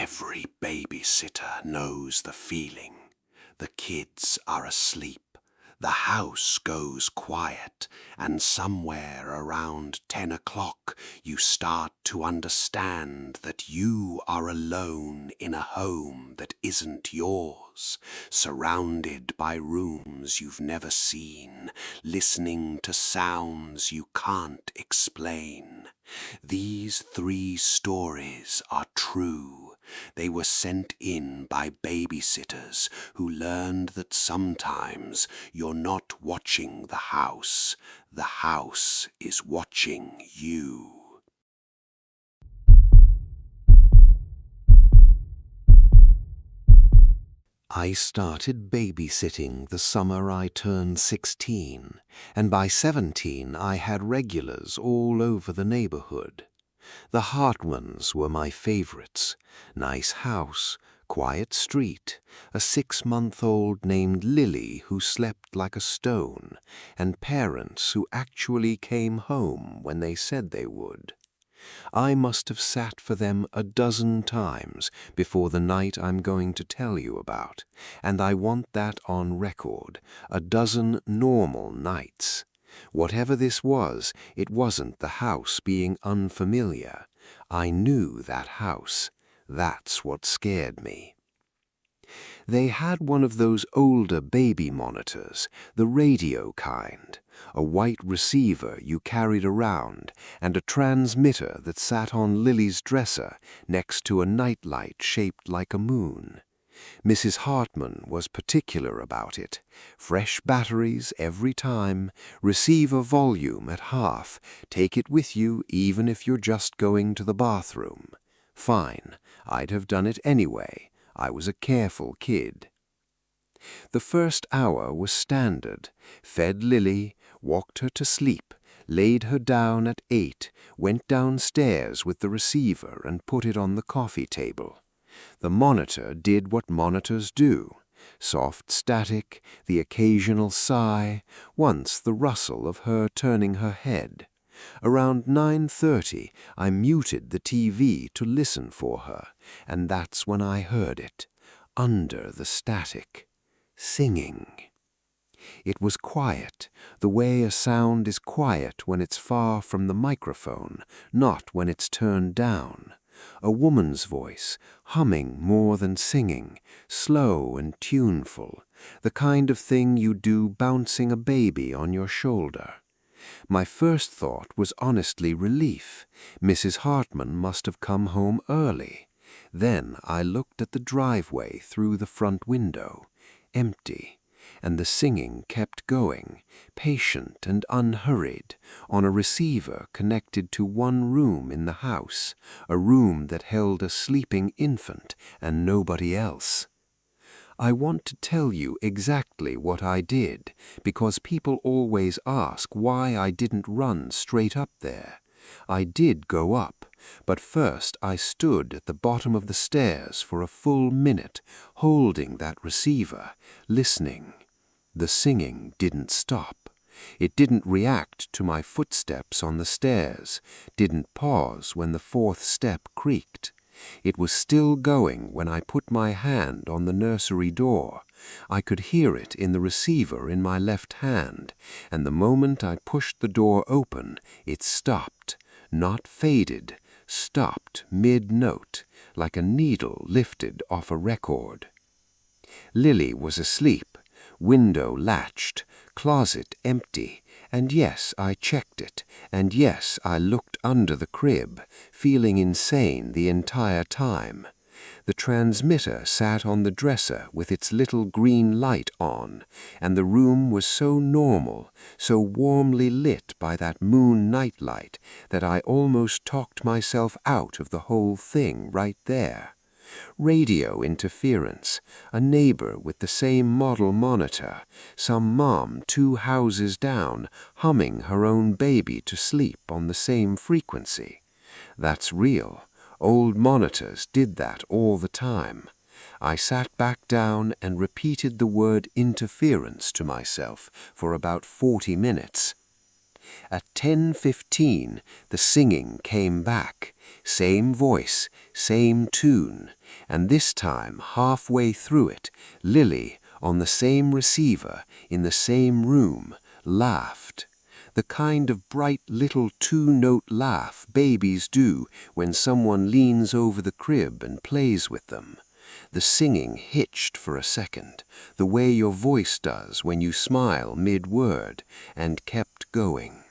Every babysitter knows the feeling. The kids are asleep. The house goes quiet, and somewhere around 10 o'clock you start to understand that you are alone in a home that isn't yours, surrounded by rooms you've never seen, listening to sounds you can't explain. These 3 stories are true. They were sent in by babysitters who learned that sometimes you're not watching the house is watching you. I started babysitting the summer I turned 16, and by 17 I had regulars all over the neighborhood. The Hartmans were my favorites. Nice house, quiet street, a 6-month-old named Lily who slept like a stone, and parents who actually came home when they said they would. I must have sat for them a dozen times before the night I'm going to tell you about, and I want that on record, a dozen normal nights. Whatever this was, it wasn't the house being unfamiliar. I knew that house. That's what scared me. They had one of those older baby monitors, the radio kind, a white receiver you carried around, and a transmitter that sat on Lily's dresser next to a nightlight shaped like a moon. Mrs. Hartman was particular about it. Fresh batteries every time, receiver volume at half, take it with you even if you're just going to the bathroom. Fine, I'd have done it anyway. I was a careful kid. The first hour was standard. Fed Lily, walked her to sleep, laid her down at 8, went downstairs with the receiver and put it on the coffee table. The monitor did what monitors do. Soft static, the occasional sigh, once the rustle of her turning her head. Around 9:30, I muted the TV to listen for her, and that's when I heard it, under the static, singing. It was quiet, the way a sound is quiet when it's far from the microphone, not when it's turned down. A woman's voice, humming more than singing, slow and tuneful, the kind of thing you do bouncing a baby on your shoulder. My first thought was honestly relief. Mrs. Hartman must have come home early. Then I looked at the driveway through the front window, empty, and the singing kept going, patient and unhurried, on a receiver connected to one room in the house, a room that held a sleeping infant and nobody else. I want to tell you exactly what I did, because people always ask why I didn't run straight up there. I did go up, but first I stood at the bottom of the stairs for a full minute, holding that receiver, listening. The singing didn't stop. It didn't react to my footsteps on the stairs, didn't pause when the 4th step creaked. It was still going when I put my hand on the nursery door. I could hear it in the receiver in my left hand, and the moment I pushed the door open, it stopped, not faded, stopped mid-note, like a needle lifted off a record. Lily was asleep, window latched, closet empty, and yes, I checked it, and yes, I looked under the crib, feeling insane the entire time. The transmitter sat on the dresser with its little green light on, and the room was so normal, so warmly lit by that moon nightlight, that I almost talked myself out of the whole thing right there. Radio interference, a neighbor with the same model monitor, some mom 2 houses down humming her own baby to sleep on the same frequency. That's real. Old monitors did that all the time. I sat back down and repeated the word interference to myself for about 40 minutes. At 10:15, the singing came back, Same voice, same tune, and this time, halfway through it, Lily, on the same receiver, in the same room, laughed. The kind of bright little two-note laugh babies do when someone leans over the crib and plays with them. The singing hitched for a second, the way your voice does when you smile mid-word, and kept going.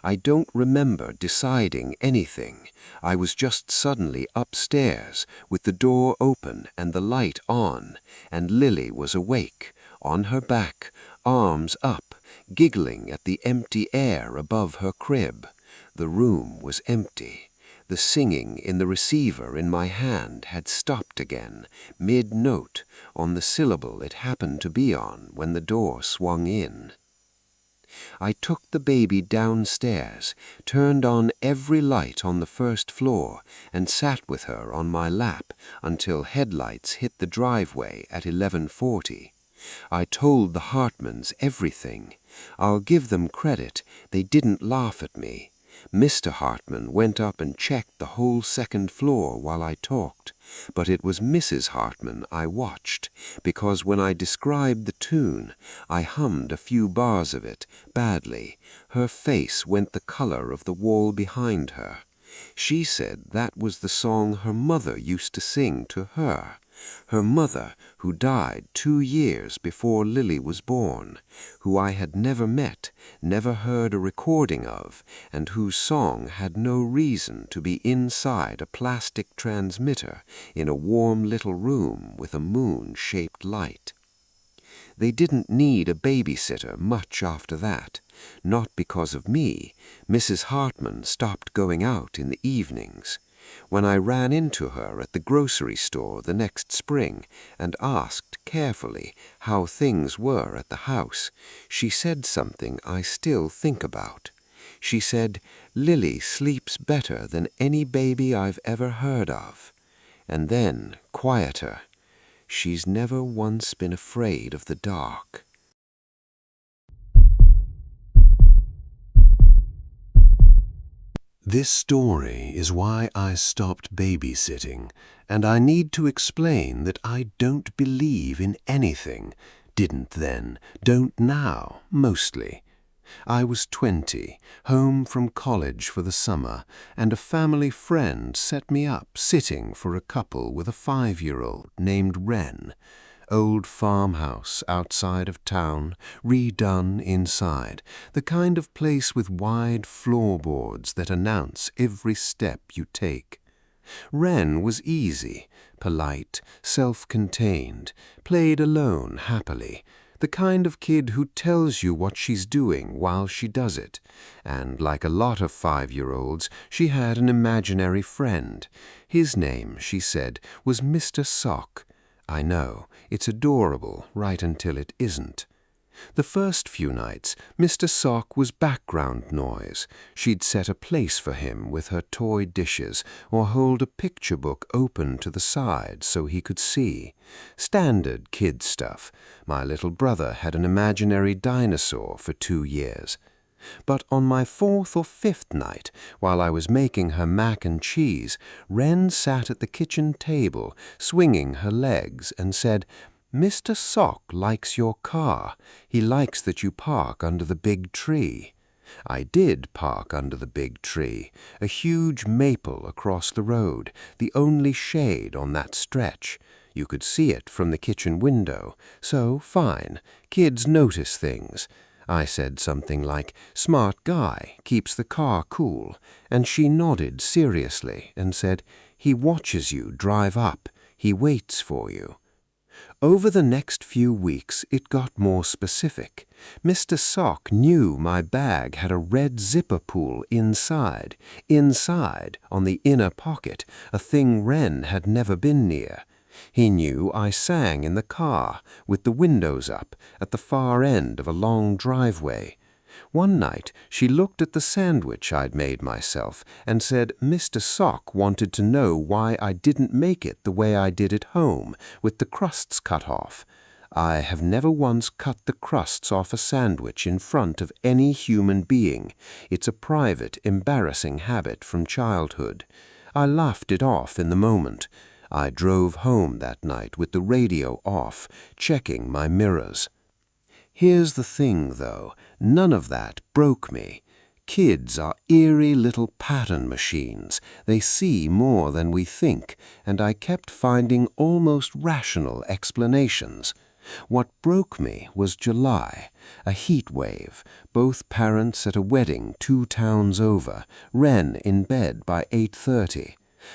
I don't remember deciding anything. I was just suddenly upstairs, with the door open and the light on, and Lily was awake, on her back, arms up, giggling at the empty air above her crib. The room was empty. The singing in the receiver in my hand had stopped again, mid-note, on the syllable it happened to be on when the door swung in. I took the baby downstairs, turned on every light on the first floor, and sat with her on my lap until headlights hit the driveway at 11:40. I told the Hartmans everything. I'll give them credit, they didn't laugh at me. Mr. Hartman went up and checked the whole second floor while I talked, but it was Mrs. Hartman I watched, because when I described the tune, I hummed a few bars of it, badly. Her face went the color of the wall behind her. She said that was the song her mother used to sing to her. Her mother, who died 2 years before Lily was born, who I had never met, never heard a recording of, and whose song had no reason to be inside a plastic transmitter in a warm little room with a moon-shaped light. They didn't need a babysitter much after that. Not because of me. Mrs. Hartman stopped going out in the evenings. When I ran into her at the grocery store the next spring and asked carefully how things were at the house, she said something I still think about. She said, "Lily sleeps better than any baby I've ever heard of." And then, quieter, "She's never once been afraid of the dark." This story is why I stopped babysitting, and I need to explain that I don't believe in anything. Didn't then, don't now, mostly. I was 20, home from college for the summer, and a family friend set me up sitting for a couple with a 5-year-old named Wren. Old farmhouse outside of town, redone inside, the kind of place with wide floorboards that announce every step you take. Wren was easy, polite, self-contained, played alone happily, the kind of kid who tells you what she's doing while she does it, and like a lot of 5-year-olds, she had an imaginary friend. His name, she said, was Mr. Sock. I know, it's adorable right until it isn't. The first few nights, Mr. Sock was background noise. She'd set a place for him with her toy dishes or hold a picture book open to the side so he could see. Standard kid stuff. My little brother had an imaginary dinosaur for 2 years. But on my 4th or 5th night, while I was making her mac and cheese, Wren sat at the kitchen table, swinging her legs, and said, "Mr. Sock likes your car. He likes that you park under the big tree." I did park under the big tree, a huge maple across the road, the only shade on that stretch. You could see it from the kitchen window, so fine. Kids notice things. I said something like, "Smart guy, keeps the car cool," and she nodded seriously and said, "He watches you drive up. He waits for you." Over the next few weeks, it got more specific. Mr. Sock knew my bag had a red zipper pull inside, on the inner pocket, a thing Wren had never been near. He knew I sang in the car, with the windows up, at the far end of a long driveway. One night she looked at the sandwich I'd made myself and said Mr. Sock wanted to know why I didn't make it the way I did at home, with the crusts cut off. I have never once cut the crusts off a sandwich in front of any human being. It's a private, embarrassing habit from childhood. I laughed it off in the moment. I drove home that night with the radio off, checking my mirrors. Here's the thing, though. None of that broke me. Kids are eerie little pattern machines. They see more than we think, and I kept finding almost rational explanations. What broke me was July, a heat wave, both parents at a wedding 2 towns over, Wren in bed by 8:30.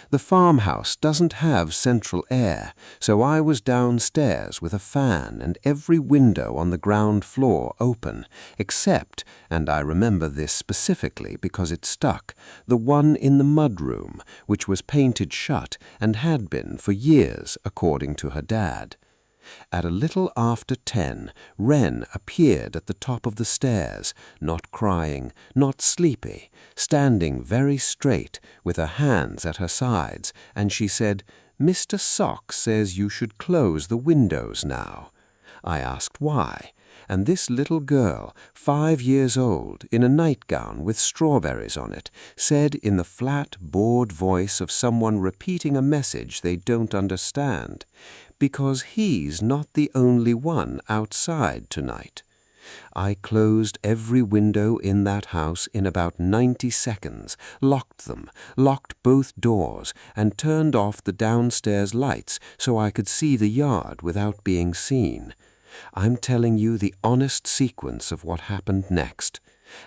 The farmhouse doesn't have central air, so I was downstairs with a fan and every window on the ground floor open, except, and I remember this specifically because it stuck, the one in the mudroom, which was painted shut and had been for years, according to her dad. At a little after 10, Wren appeared at the top of the stairs, not crying, not sleepy, standing very straight, with her hands at her sides, and she said, "Mr. Sock says you should close the windows now." I asked why, and this little girl, 5 years old, in a nightgown with strawberries on it, said in the flat, bored voice of someone repeating a message they don't understand, "Because he's not the only one outside tonight." I closed every window in that house in about 90 seconds, locked them, locked both doors, and turned off the downstairs lights so I could see the yard without being seen. I'm telling you the honest sequence of what happened next.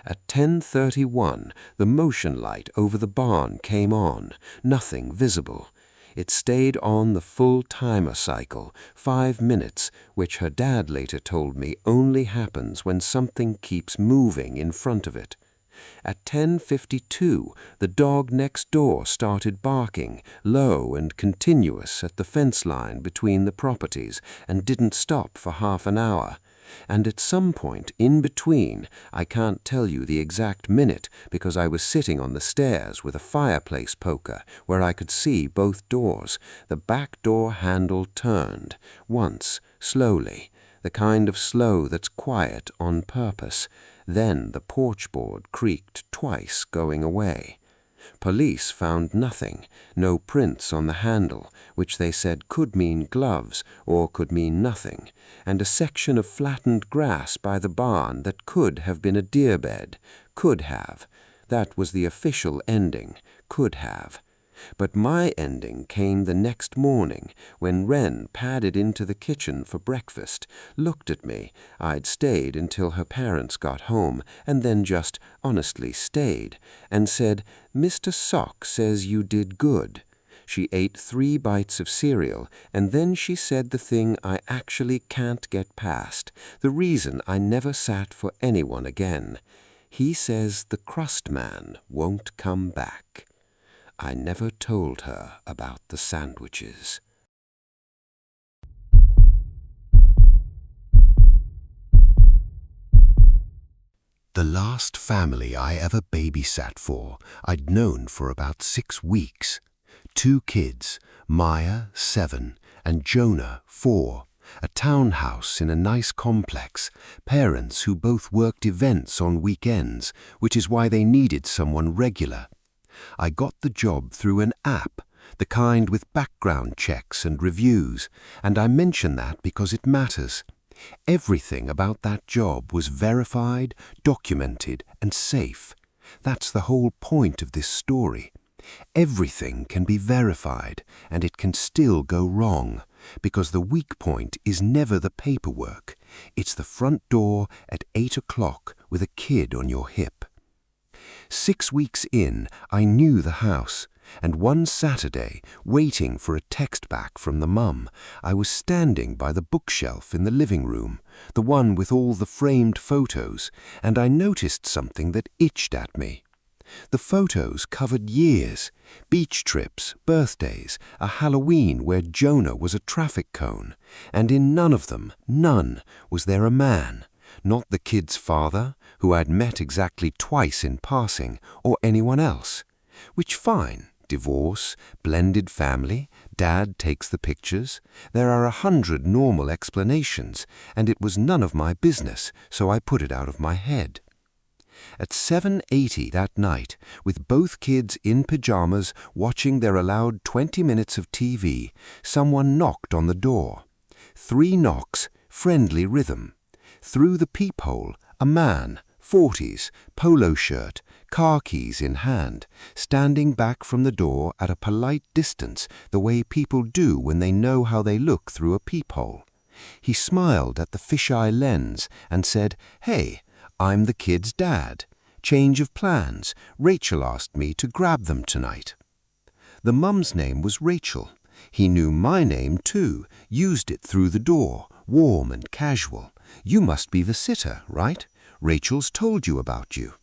At 10:31, the motion light over the barn came on, nothing visible. It stayed on the full timer cycle, 5 minutes, which her dad later told me only happens when something keeps moving in front of it. At 10:52, the dog next door started barking, low and continuous at the fence line between the properties, and didn't stop for half an hour. And at some point in between, I can't tell you the exact minute because I was sitting on the stairs with a fireplace poker where I could see both doors, the back door handle turned, once, slowly, the kind of slow that's quiet on purpose. Then the porch board creaked twice going away. Police found nothing, no prints on the handle, which they said could mean gloves or could mean nothing, and a section of flattened grass by the barn that could have been a deer bed, could have. That was the official ending, could have. But my ending came the next morning when Wren padded into the kitchen for breakfast, looked at me, I'd stayed until her parents got home, and then just honestly stayed, and said, "Mr. Sock says you did good." She ate 3 bites of cereal, and then she said the thing I actually can't get past, the reason I never sat for anyone again. He says the crust man won't come back. I never told her about the sandwiches. The last family I ever babysat for, I'd known for about 6 weeks. 2 kids, Maya, 7, and Jonah, 4. A townhouse in a nice complex, parents who both worked events on weekends, which is why they needed someone regular. I got the job through an app, the kind with background checks and reviews, and I mention that because it matters. Everything about that job was verified, documented, and safe. That's the whole point of this story. Everything can be verified, and it can still go wrong, because the weak point is never the paperwork. It's the front door at 8 o'clock with a kid on your hip. 6 weeks in, I knew the house, and one Saturday, waiting for a text back from the mum, I was standing by the bookshelf in the living room, the one with all the framed photos, and I noticed something that itched at me. The photos covered years, beach trips, birthdays, a Halloween where Jonah was a traffic cone, and in none of them, none, was there a man. Not the kid's father, who I'd met exactly twice in passing, or anyone else. Which fine, divorce, blended family, dad takes the pictures. There are 100 normal explanations, and it was none of my business, so I put it out of my head. At 7:80 that night, with both kids in pajamas watching their allowed 20 minutes of TV, someone knocked on the door. 3 knocks, friendly rhythm. Through the peephole, a man, 40s, polo shirt, car keys in hand, standing back from the door at a polite distance, the way people do when they know how they look through a peephole. He smiled at the fisheye lens and said, "Hey, I'm the kids' dad. Change of plans. Rachel asked me to grab them tonight." The mum's name was Rachel. He knew my name too, used it through the door, warm and casual. "You must be the sitter, right? Rachel's told you about you."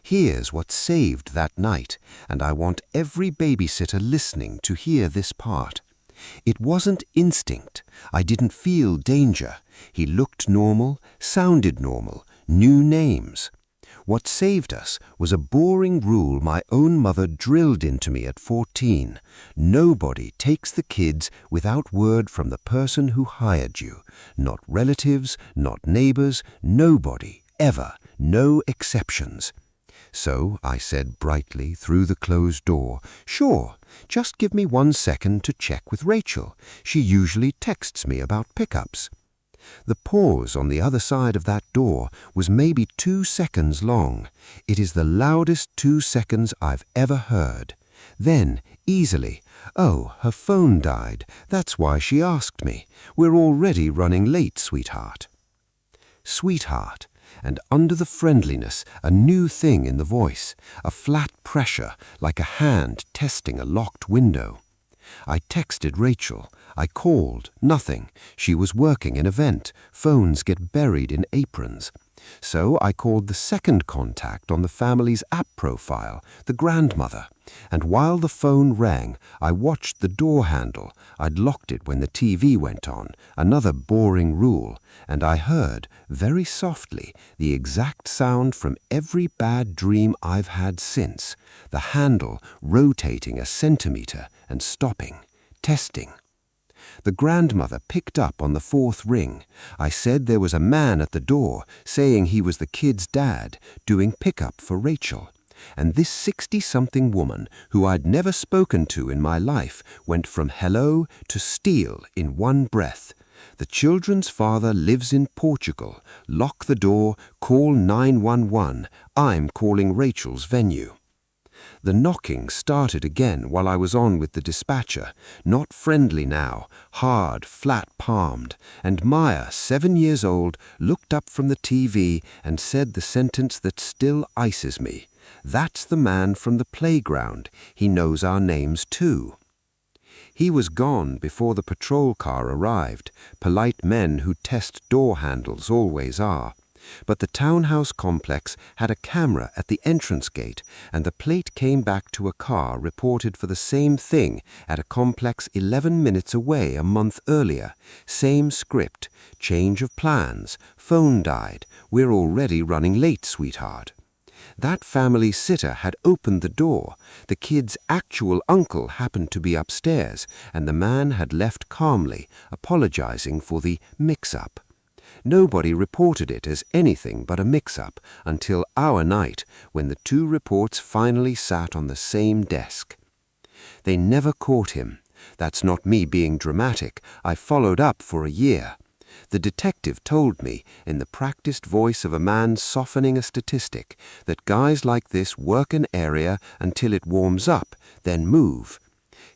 Here's what saved that night, and I want every babysitter listening to hear this part. It wasn't instinct. I didn't feel danger. He looked normal, sounded normal, knew names. What saved us was a boring rule my own mother drilled into me at 14. Nobody takes the kids without word from the person who hired you. Not relatives, not neighbors, nobody, ever, no exceptions. So I said brightly through the closed door, "Sure, just give me 1 second to check with Rachel. She usually texts me about pickups." The pause on the other side of that door was maybe 2 seconds long. It is the loudest 2 seconds I've ever heard. Then, easily, "Oh, her phone died. That's why she asked me. We're already running late, sweetheart." Sweetheart. And under the friendliness, a new thing in the voice, a flat pressure like a hand testing a locked window. I texted Rachel. I called. Nothing. She was working an event. Phones get buried in aprons. So I called the second contact on the family's app profile, the grandmother. And while the phone rang, I watched the door handle. I'd locked it when the TV went on, another boring rule, and I heard, very softly, the exact sound from every bad dream I've had since, the handle rotating a centimeter and stopping, testing. The grandmother picked up on the 4th ring. I said there was a man at the door, saying he was the kid's dad, doing pickup for Rachel. And this 60-something woman, who I'd never spoken to in my life, went from hello to steal in one breath. "The children's father lives in Portugal. Lock the door, call 911. I'm calling Rachel's venue." The knocking started again while I was on with the dispatcher, not friendly now, hard, flat-palmed, and Maya, 7 years old, looked up from the TV and said the sentence that still ices me. "That's the man from the playground. He knows our names too." He was gone before the patrol car arrived. Polite men who test door handles always are. But the townhouse complex had a camera at the entrance gate, and the plate came back to a car reported for the same thing at a complex 11 minutes away a month earlier. Same script, change of plans, phone died, we're already running late, sweetheart. That family sitter had opened the door. The kid's actual uncle happened to be upstairs, and the man had left calmly, apologizing for the mix-up. Nobody reported it as anything but a mix-up until our night, when the 2 reports finally sat on the same desk. They never caught him. That's not me being dramatic. I followed up for a year. The detective told me, in the practiced voice of a man softening a statistic, that guys like this work an area until it warms up, then move.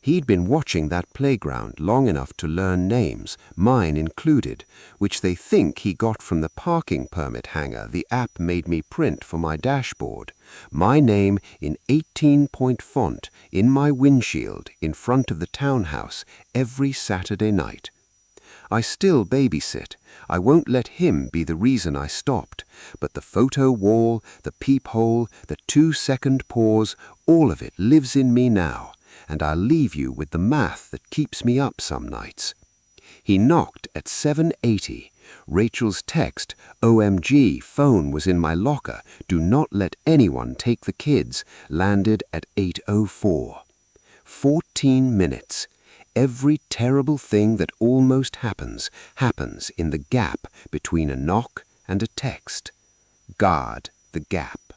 He'd been watching that playground long enough to learn names, mine included, which they think he got from the parking permit hanger the app made me print for my dashboard. My name in 18-point font in my windshield in front of the townhouse every Saturday night. I still babysit. I won't let him be the reason I stopped. But the photo wall, the peephole, the 2-second pause, all of it lives in me now. And I'll leave you with the math that keeps me up some nights. He knocked at 7:80. Rachel's text, "OMG, phone was in my locker. Do not let anyone take the kids," landed at 8:04. 14 minutes. Every terrible thing that almost happens in the gap between a knock and a text. Guard the gap.